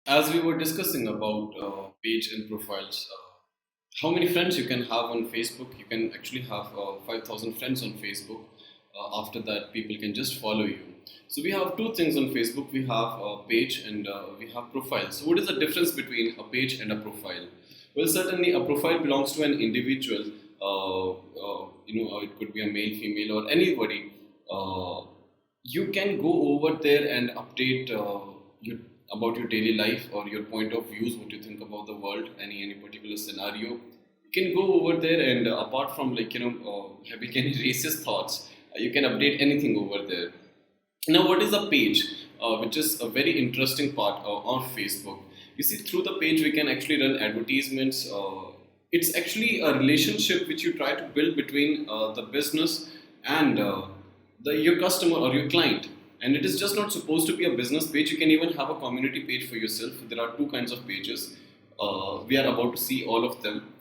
As we were discussing about page and profiles, how many friends you can have on Facebook? You can actually have 5,000 friends on Facebook. After that, people can just follow you. So we have two things on Facebook. We have a page and we have profiles. So what is the difference between a page and a profile? Well, certainly a profile belongs to an individual. It could be a male, female, or anybody. Uh, you can go over there and update your about your daily life or your point of views, what you think about the world, any particular scenario. You can go over there and apart from having any racist thoughts, you can update anything over there. Now, what is a page? Which is a very interesting part on Facebook. You see, through the page, we can actually run advertisements. It's actually a relationship which you try to build between the business and your customer or your client. And it is just not supposed to be a business page. You can even have a community page for yourself. There are two kinds of pages. We are about to see all of them.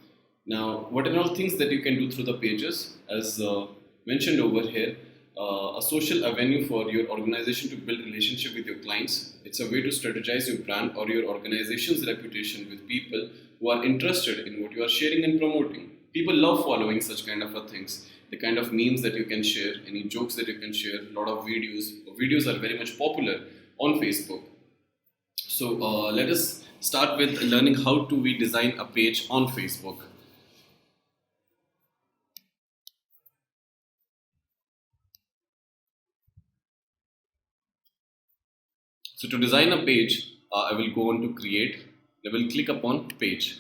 Now, what are all things that you can do through the pages? As mentioned over here, a social avenue for your organization to build relationship with your clients. It's a way to strategize your brand or your organization's reputation with people who are interested in what you are sharing and promoting. People love following such kind of things. The kind of memes that you can share, any jokes that you can share, a lot of videos. Videos are very much popular on Facebook. So let us start with learning how to we design a page on Facebook. So to design a page, I will go on to create. I will click upon page.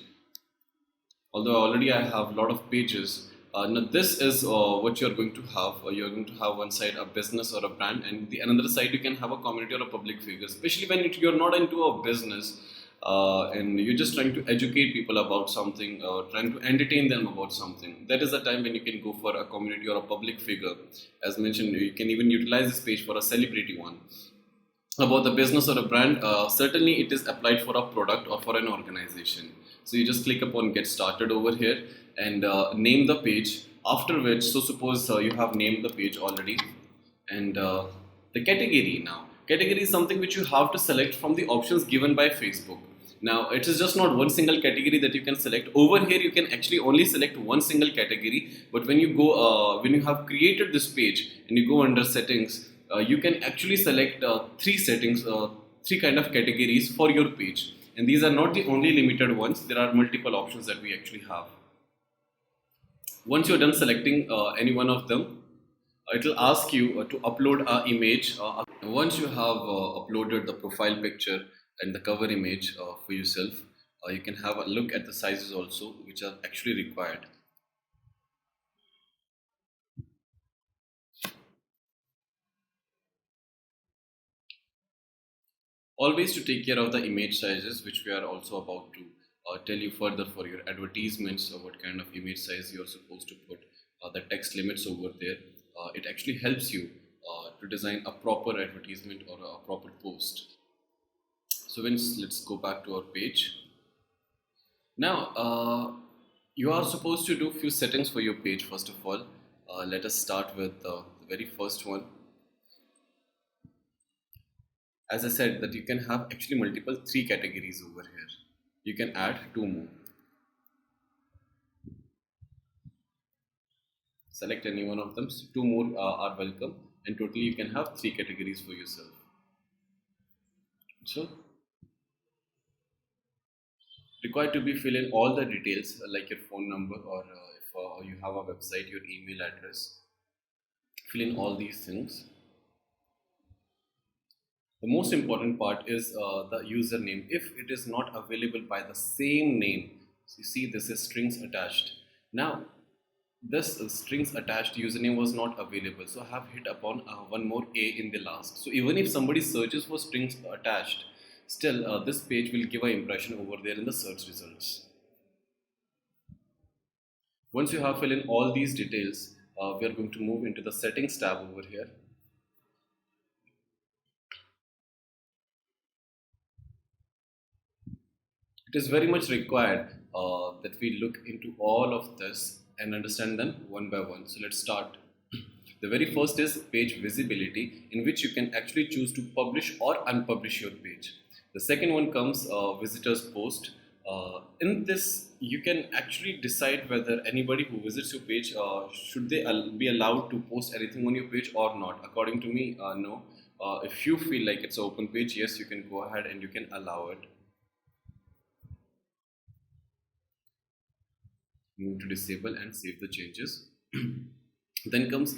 Although already I have a lot of pages. Now this is what you're going to have. You're going to have one side a business or a brand, and the another side you can have a community or a public figure. Especially when you're not into a business and you're just trying to educate people about something, trying to entertain them about something. That is the time when you can go for a community or a public figure. As mentioned, you can even utilize this page for a celebrity one. About the business or a brand, certainly it is applied for a product or for an organization. So you just click upon get started over here and name the page. After which, so suppose you have named the page already, and the category now. Category is something which you have to select from the options given by Facebook. Now, it is just not one single category that you can select. Over here, you can actually only select one single category. But when you go, when you have created this page and you go under settings, you can actually select three settings, three kind of categories for your page. And these are not the only limited ones. There are multiple options that we actually have. Once you're done selecting any one of them, it will ask you to upload an image. Once you have uploaded the profile picture and the cover image for yourself, you can have a look at the sizes also, which are actually required. Always to take care of the image sizes, which we are also about to tell you further for your advertisements or what kind of image size you're supposed to put, the text limits over there. It actually helps you to design a proper advertisement or a proper post. So let's go back to our page. Now, you are supposed to do few settings for your page. First of all, let us start with the very first one. As I said, that you can have actually multiple three categories over here. You can add two more. Select any one of them. So two more are welcome, and totally you can have three categories for yourself. So required to be fill in all the details like your phone number or if you have a website, your email address. Fill in all these things. The most important part is the username. If it is not available by the same name, so you see this is strings attached. Now, this strings attached username was not available, so I have hit upon one more A in the last. So even if somebody searches for strings attached, still this page will give an impression over there in the search results. Once you have filled in all these details, we are going to move into the settings tab over here. It is very much required that we look into all of this and understand them one by one. So let's start. The very first is page visibility, in which you can actually choose to publish or unpublish your page. The second one comes visitors post. In this, you can actually decide whether anybody who visits your page should they be allowed to post anything on your page or not. According to me, no. If you feel like it's an open page, yes, you can go ahead and you can allow it. Move to disable and save the changes. Then comes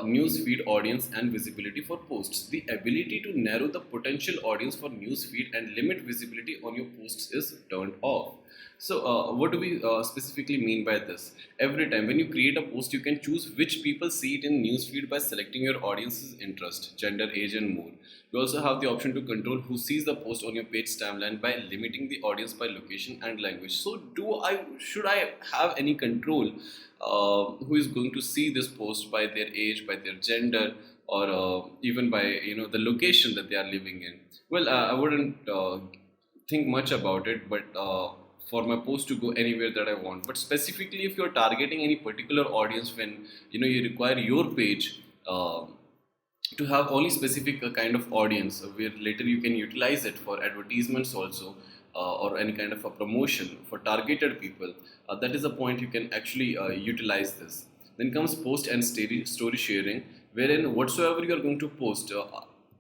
news feed audience and visibility for posts. The ability to narrow the potential audience for news feed and limit visibility on your posts is turned off. So, what do we specifically mean by this? Every time when you create a post, you can choose which people see it in newsfeed by selecting your audience's interest, gender, age, and more. You also have the option to control who sees the post on your page timeline by limiting the audience by location and language. So, should I have any control who is going to see this post by their age, by their gender, or even by the location that they are living in? Well, I wouldn't think much about it, but for my post to go anywhere that I want. But specifically, if you're targeting any particular audience, when you require your page to have only specific kind of audience, where later you can utilize it for advertisements also, or any kind of a promotion for targeted people. That is the point you can actually utilize this. Then comes post and story sharing, wherein whatsoever you are going to post,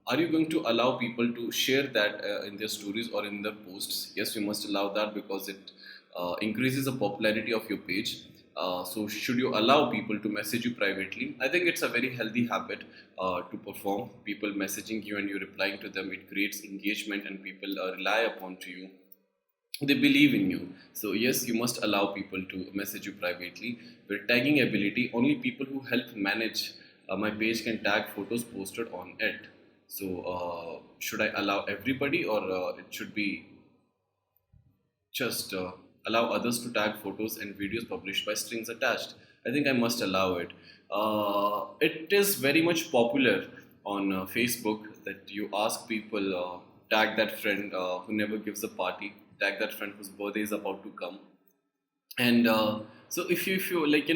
are you going to allow people to share that in their stories or in their posts? Yes, you must allow that because it increases the popularity of your page. So should you allow people to message you privately? I think it's a very healthy habit to perform. People messaging you and you replying to them, it creates engagement and people rely upon to you. They believe in you. So yes, you must allow people to message you privately. With tagging ability, only people who help manage my page can tag photos posted on it. So should I allow everybody, or it should be just allow others to tag photos and videos published by strings attached? I think I must allow it. It is very much popular on Facebook that you ask people, tag that friend who never gives a party, tag that friend whose birthday is about to come. And so if you like,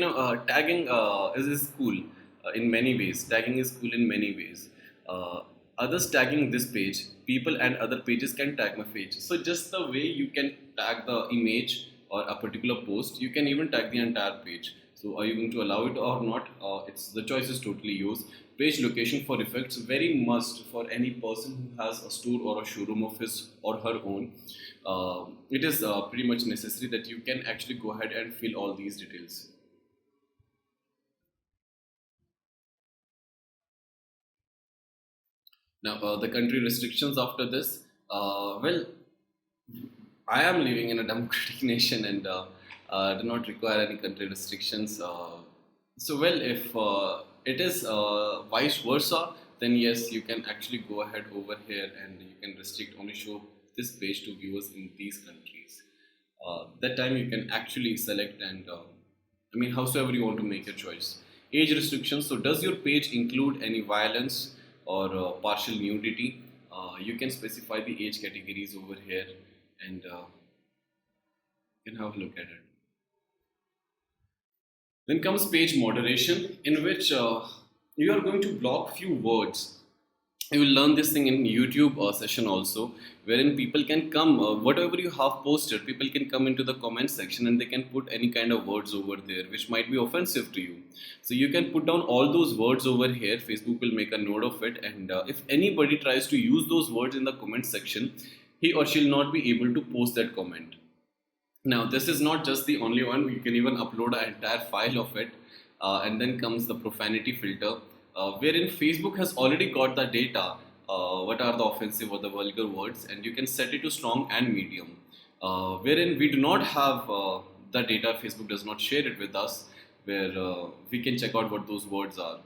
tagging is cool in many ways. Tagging is cool in many ways. uh, Others tagging this page, people and other pages can tag my page. So just the way you can tag the image or a particular post, you can even tag the entire page. So are you going to allow it or not? It's the choice is totally yours. Page location for effects, very must for any person who has a store or a showroom of his or her own. It is pretty much necessary that you can actually go ahead and fill all these details. Now, the country restrictions after this, well, I am living in a democratic nation and do not require any country restrictions. So, well, if it is vice versa, then yes, you can actually go ahead over here and you can restrict only show this page to viewers in these countries. That time you can actually select and I mean, howsoever you want to make your choice. Age restrictions. So, does your page include any violence or partial nudity? You can specify the age categories over here and you can have a look at it. Then comes page moderation, in which you are going to block few words. You will learn this thing in YouTube session also, wherein people can come, whatever you have posted, people can come into the comment section and they can put any kind of words over there which might be offensive to you. So you can put down all those words over here. Facebook will make a note of it, and if anybody tries to use those words in the comment section, he or she will not be able to post that comment. Now, this is not just the only one. You can even upload an entire file of it. And then comes the profanity filter, wherein Facebook has already got the data. What are the offensive or the vulgar words, and you can set it to strong and medium. Wherein we do not have the data, Facebook does not share it with us, where we can check out what those words are.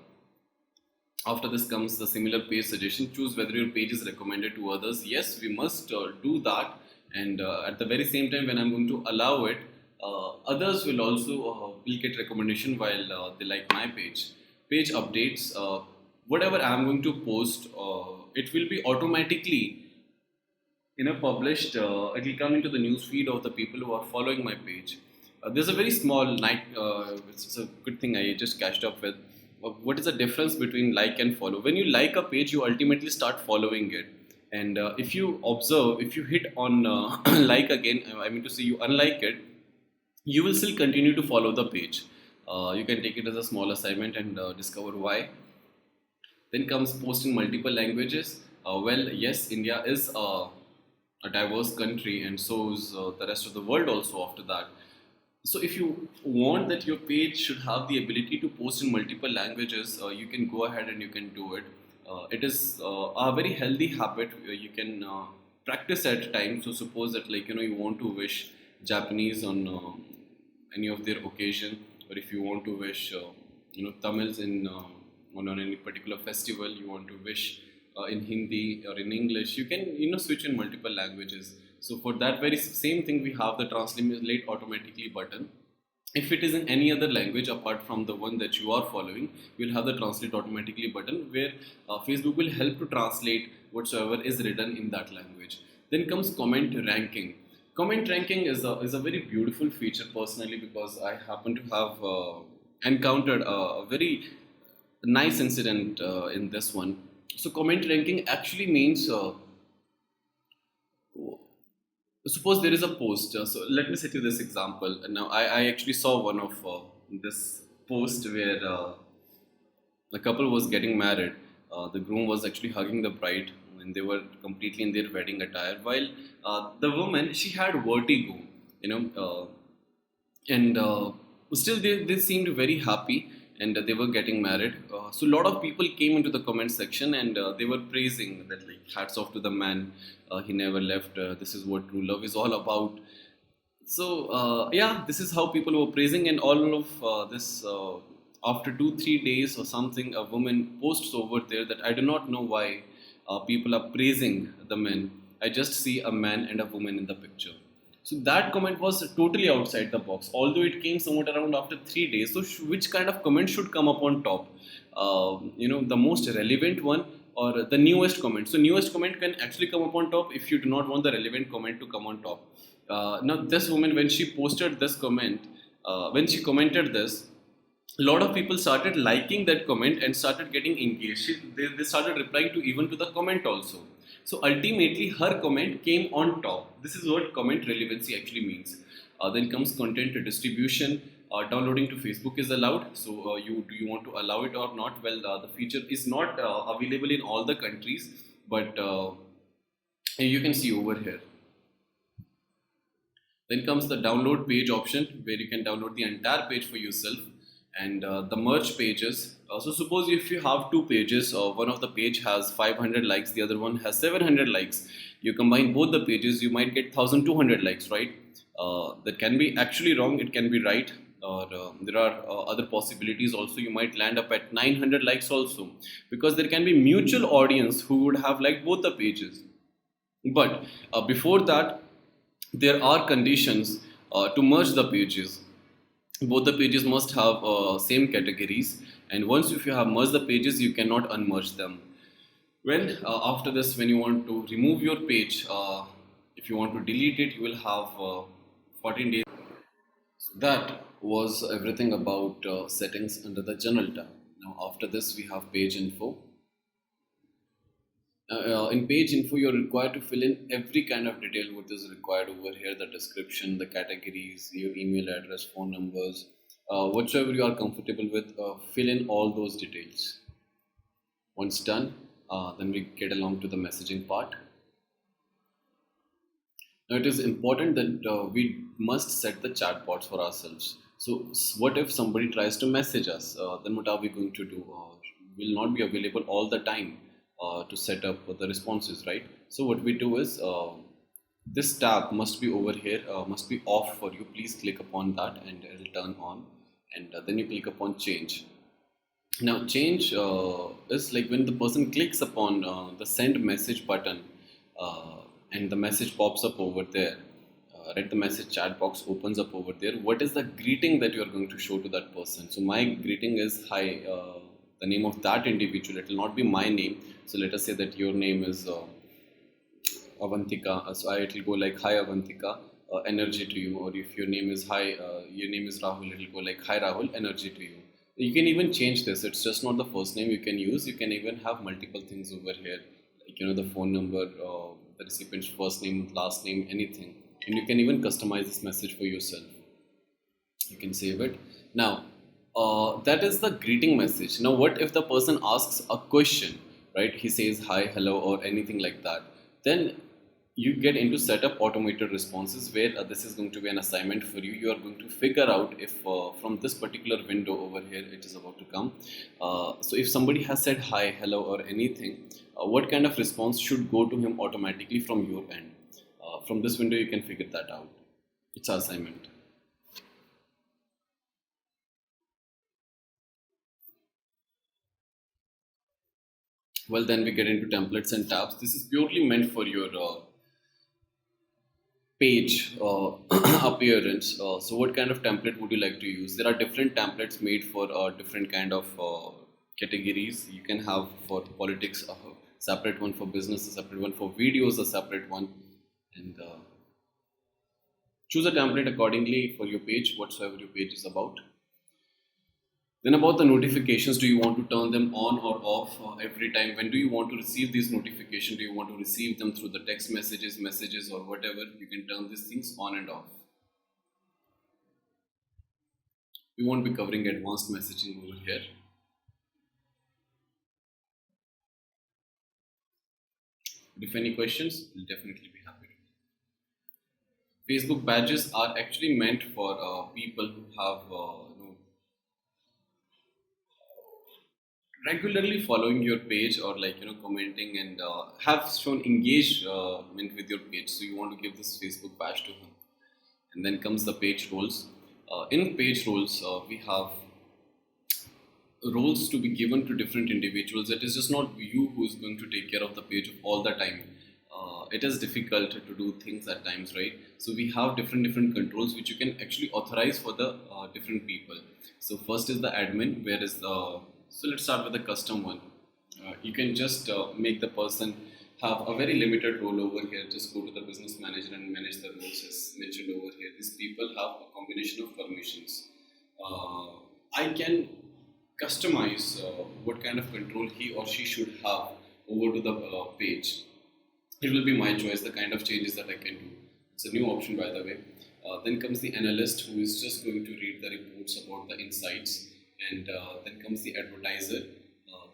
After this comes the similar page suggestion. Choose whether your page is recommended to others. Yes, we must do that. And at the very same time, when I'm going to allow it, others will also will get recommendation while they like my page. Page updates. Whatever I'm going to post, it will be automatically published. It will come into the news feed of the people who are following my page. There's a very small night. It's a good thing I just catched up with. What is the difference between like and follow? When you like a page, you ultimately start following it. And if you observe, if you hit on like again, I mean to say you unlike it, you will still continue to follow the page. You can take it as a small assignment and discover why. Then comes post in multiple languages. Well, yes, India is a diverse country, and so is the rest of the world also after that. So, if you want that your page should have the ability to post in multiple languages, you can go ahead and you can do it. It is a very healthy habit. You can practice at times. So, suppose that like you want to wish Japanese on any of their occasion, or if you want to wish Tamils in on any particular festival, you want to wish in Hindi or in English, you can switch in multiple languages. So for that very same thing, we have the translate automatically button. If it is in any other language apart from the one that you are following, you'll have the translate automatically button where Facebook will help to translate whatsoever is written in that language. Then comes comment ranking. Comment ranking is a very beautiful feature personally, because I happen to have encountered a very nice incident in this one. So comment ranking actually means suppose there is a post. So let me set you this example. Now I actually saw one of this post where the couple was getting married. The groom was actually hugging the bride, and they were completely in their wedding attire. While the woman, she had vertigo, you know, and still they seemed very happy, and they were getting married. So a lot of people came into the comment section, and they were praising that like hats off to the man. He never left. This is what true love is all about. So yeah, this is how people were praising, and all of this. After 2 3 days or something, a woman posts over there that I do not know why people are praising the men. I just see a man and a woman in the picture. So that comment was totally outside the box, although it came somewhat around after 3 days. So which kind of comment should come up on top? The most relevant one or the newest comment. So newest comment can actually come up on top if you do not want the relevant comment to come on top. Now this woman, when she posted this comment, when she commented this, a lot of people started liking that comment and started getting engaged. They started replying to even to the comment also. So ultimately, her comment came on top. This is what comment relevancy actually means. Then comes content distribution. Downloading to Facebook is allowed. So you do you want to allow it or not? Well, the feature is not available in all the countries, but you can see over here. Then comes the download page option, where you can download the entire page for yourself, and the merge pages. So suppose if you have two pages, one of the page has 500 likes, the other one has 700 likes. You combine both the pages, you might get 1200 likes, right? That can be actually wrong, it can be right. Or there are other possibilities also. You might land up at 900 likes also, because there can be mutual audience who would have liked both the pages. But before that, there are conditions to merge the pages. Both the pages must have same categories, and once if you have merged the pages, you cannot unmerge them. When after this, when you want to remove your page, if you want to delete it, you will have 14 days. So that was everything about settings under the general tab. Now after this, we have page info. In page info, you're required to fill in every kind of detail what is required over here: the description, the categories, your email address, phone numbers, whatsoever you are comfortable with. Fill in all those details. Once done, then we get along to the messaging part. Now it is important that we must set the chatbots for ourselves. So what if somebody tries to message us? Then what are we going to do? Will not be available all the time to set up the responses, right? So what we do is this tab must be over here, must be off for you. Please click upon that and it will turn on, and then you click upon change. Now change is like when the person clicks upon the send message button, and the message pops up over there. Right, the message chat box opens up over there. What is the greeting that you are going to show to that person? So my greeting is hi, the name of that individual. It will not be my name. So let us say that your name is Avantika. So it will go like hi Avantika, energy to you. Or if your name is hi, your name is Rahul, it will go like hi Rahul, energy to you. You can even change this. It's just not the first name you can use. You can even have multiple things over here. like the phone number, the recipient's first name, last name, anything, and you can even customize this message for yourself. You can save it. Now, that is the greeting message. Now, what if the person asks a question, right? He says hi, hello, or anything like that. Then you get into setup automated responses where this is going to be an assignment for you. You are going to figure out if from this particular window over here it is about to come. So if somebody has said hi, hello, or anything, what kind of response should go to him automatically from your end? From this window, you can figure that out. It's an assignment. Well, then we get into templates and tabs. This is purely meant for your page appearance. So what kind of template would you like to use? There are different templates made for different kind of categories. You can have for politics a separate one, for business a separate one, for videos a separate one, and choose a template accordingly for your page, whatsoever your page is about. Then about the notifications, do you want to turn them on or off every time? When do you want to receive these notifications? Do you want to receive them through the text messages, or whatever? You can turn these things on and off. We won't be covering advanced messaging over here. But if any questions, we'll definitely be happy to. Facebook badges are actually meant for people who have regularly following your page, or like commenting and have shown engagement with your page, so you want to give this Facebook badge to him. And then comes the page roles. In page roles, we have roles to be given to different individuals. It is just not you who is going to take care of the page all the time. It is difficult to do things at times, right? So we have different controls which you can actually authorize for the different people. So first is the admin, where is the so let's start with the custom one. You can just make the person have a very limited role over here. Just go to the business manager and manage the roles as mentioned over here. These people have a combination of permissions. I can customize what kind of control he or she should have over to the page. It will be my choice, the kind of changes that I can do. It's a new option, by the way. Then comes the analyst, who is just going to read the reports about the insights. And then comes the advertiser.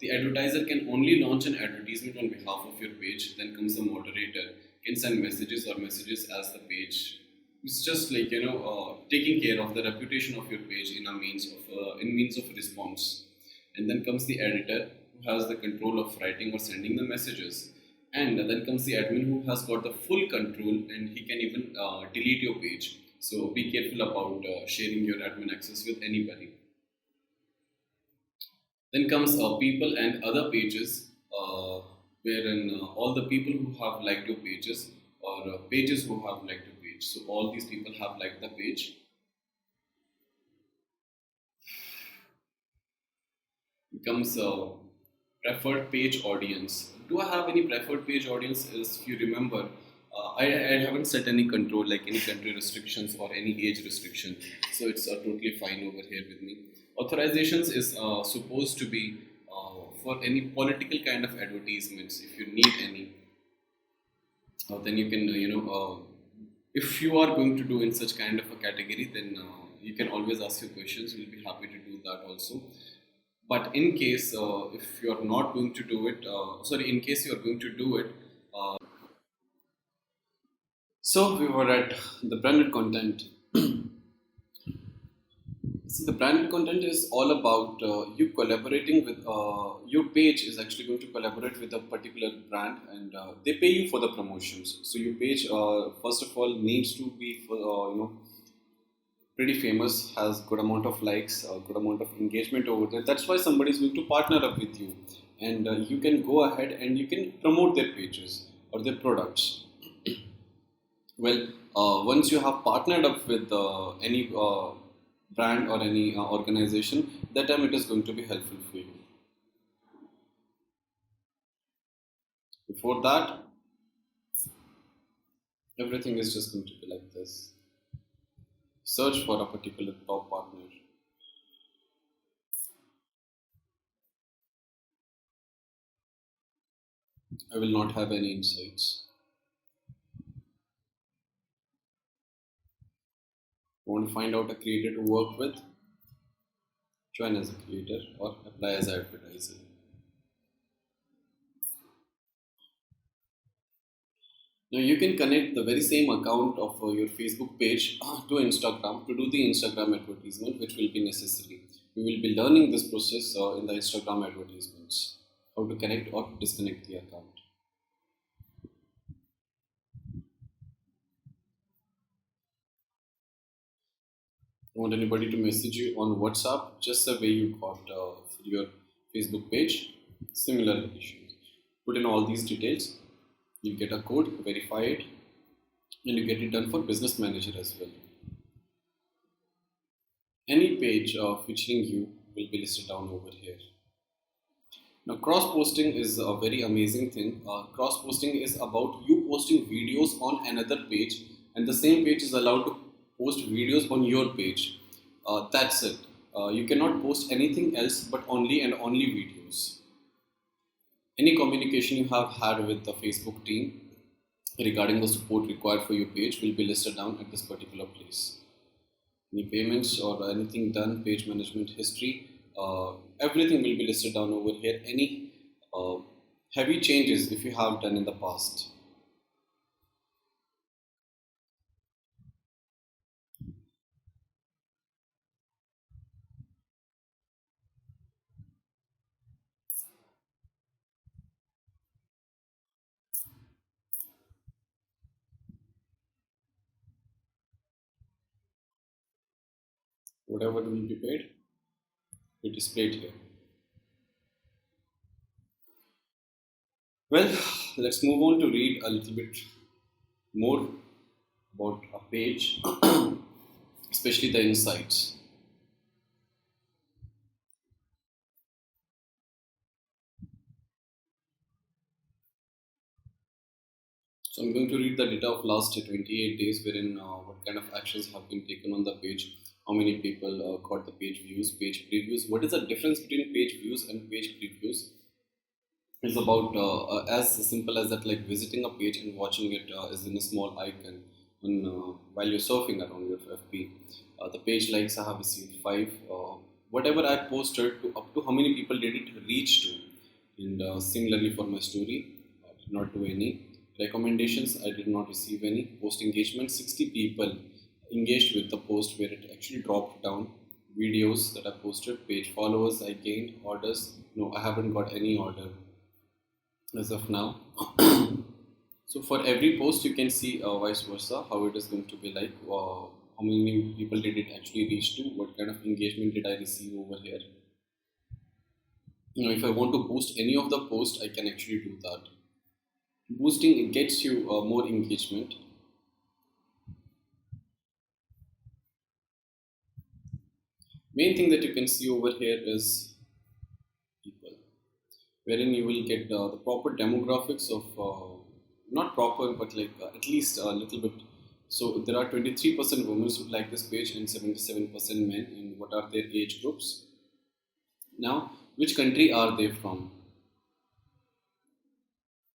The advertiser can only launch an advertisement on behalf of your page. Then comes the moderator, can send messages or messages as the page. It's just like taking care of the reputation of your page in a means of response. And then comes the editor, who has the control of writing or sending the messages. And then comes the admin, who has got the full control, and he can even delete your page. So be careful about sharing your admin access with anybody. Then comes people and other pages, wherein all the people who have liked your pages, or pages who have liked your page. So all these people have liked the page. Becomes a preferred page audience. Do I have any preferred page audience? As if you remember, I haven't set any control, like any country restrictions or any age restriction, so it's totally fine over here with me. Authorizations is supposed to be for any political kind of advertisements. If you need any, then you can if you are going to do in such kind of a category, then you can always ask your questions. We'll be happy to do that also. But in case if you are not going to do it, sorry, in case you are going to do it, so we were at the branded content. See, the branded content is all about you collaborating with your page is actually going to collaborate with a particular brand, and they pay you for the promotions. So your page, first of all, needs to be for, pretty famous, has good amount of likes, good amount of engagement over there. That's why somebody is going to partner up with you, and you can go ahead and you can promote their pages or their products. Well, once you have partnered up with any brand or any organization, that time it is going to be helpful for you. Before that, everything is just going to be like this. Search for a particular top partner. I will not have any insights. Want to find out a creator to work with? Join as a creator or apply as an advertiser. Now you can connect the very same account of your Facebook page to Instagram to do the Instagram advertisement, which will be necessary. We will be learning this process in the Instagram advertisements, how to connect or disconnect the account. Want anybody to message you on WhatsApp, just the way you got your Facebook page, similar issues. Put in all these details, you get a code, verify it, and you get it done for business manager as well. Any page featuring you will be listed down over here. Now, cross posting is a very amazing thing. Cross posting is about you posting videos on another page, and the same page is allowed to post videos on your page. That's it. You cannot post anything else but only and only videos. Any communication you have had with the Facebook team regarding the support required for your page will be listed down at this particular place. Any payments or anything done, page management history, everything will be listed down over here. Any uh, heavy changes if you have done in the past. Whatever will be paid, it is displayed here. Well, let's move on to read a little bit more about a page, especially the insights. So I'm going to read the data of last 28 days, wherein what kind of actions have been taken on the page, how many people got the page views, page previews. What is the difference between page views and page previews? It's about as simple as that, like visiting a page and watching it is in a small icon while you're surfing around your FB. The page likes I have received five. Whatever I posted, to up to how many people did it reach to, and similarly for my story, I did not do any recommendations. I did not receive any post engagement. 60 people engaged with the post where it actually dropped down. Videos that I posted, page followers I gained, orders. No, I haven't got any order as of now. So for every post, you can see vice versa how it is going to be like. How many people did it actually reach to? What kind of engagement did I receive over here? If I want to boost any of the post, I can actually do that. Boosting it gets you more engagement. Main thing that you can see over here is people, wherein you will get the proper demographics of not proper but like at least a little bit. So there are 23% women who like this page and 77% men. And what are their age groups? Now, which country are they from?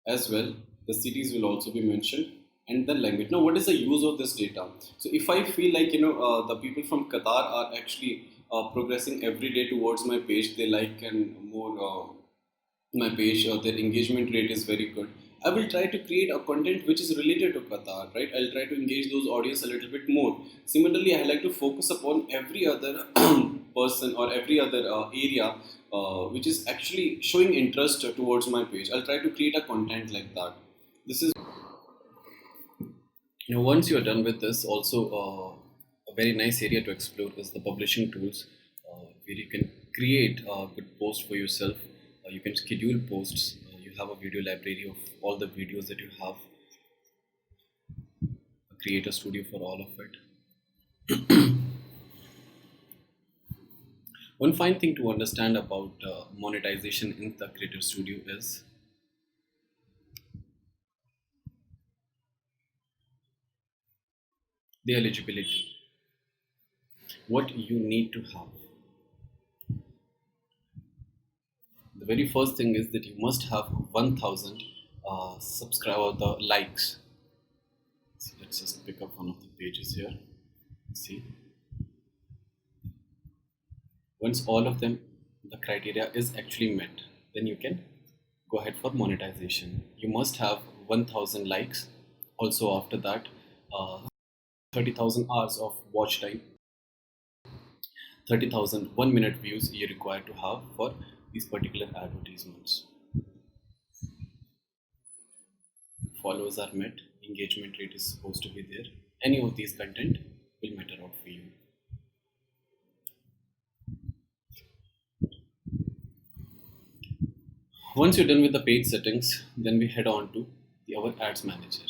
As well, the cities will also be mentioned, and the language. Now, what is the use of this data? So if I feel like the people from Qatar are actually progressing every day towards my page, they like and more my page, their engagement rate is very good, I will try to create a content which is related to Qatar, right? I'll try to engage those audience a little bit more. Similarly, I like to focus upon every other person or every other area which is actually showing interest towards my page. I'll try to create a content like that. This is once you're done with this, also a very nice area to explore is the publishing tools, where you can create a good post for yourself. You can schedule posts. You have a video library of all the videos that you have. Create a studio for all of it. One fine thing to understand about monetization in the Creator Studio is the eligibility. What you need to have. The very first thing is that you must have 1,000 subscribe or the likes. So let's just pick up one of the pages here. See, once all of them, the criteria is actually met, then you can go ahead for monetization. You must have 1000 likes. Also, after that, 30,000 hours of watch time, 30,000 1 minute views you require to have for these particular advertisements. Followers are met, engagement rate is supposed to be there. Any of these content will matter out for you. Once you're done with the page settings, then we head on to our ads manager,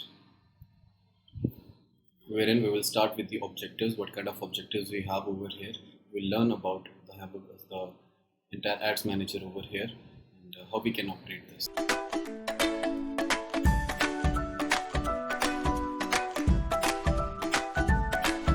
wherein we will start with the objectives, what kind of objectives we have over here. We'll learn about the entire ads manager over here and how we can operate this.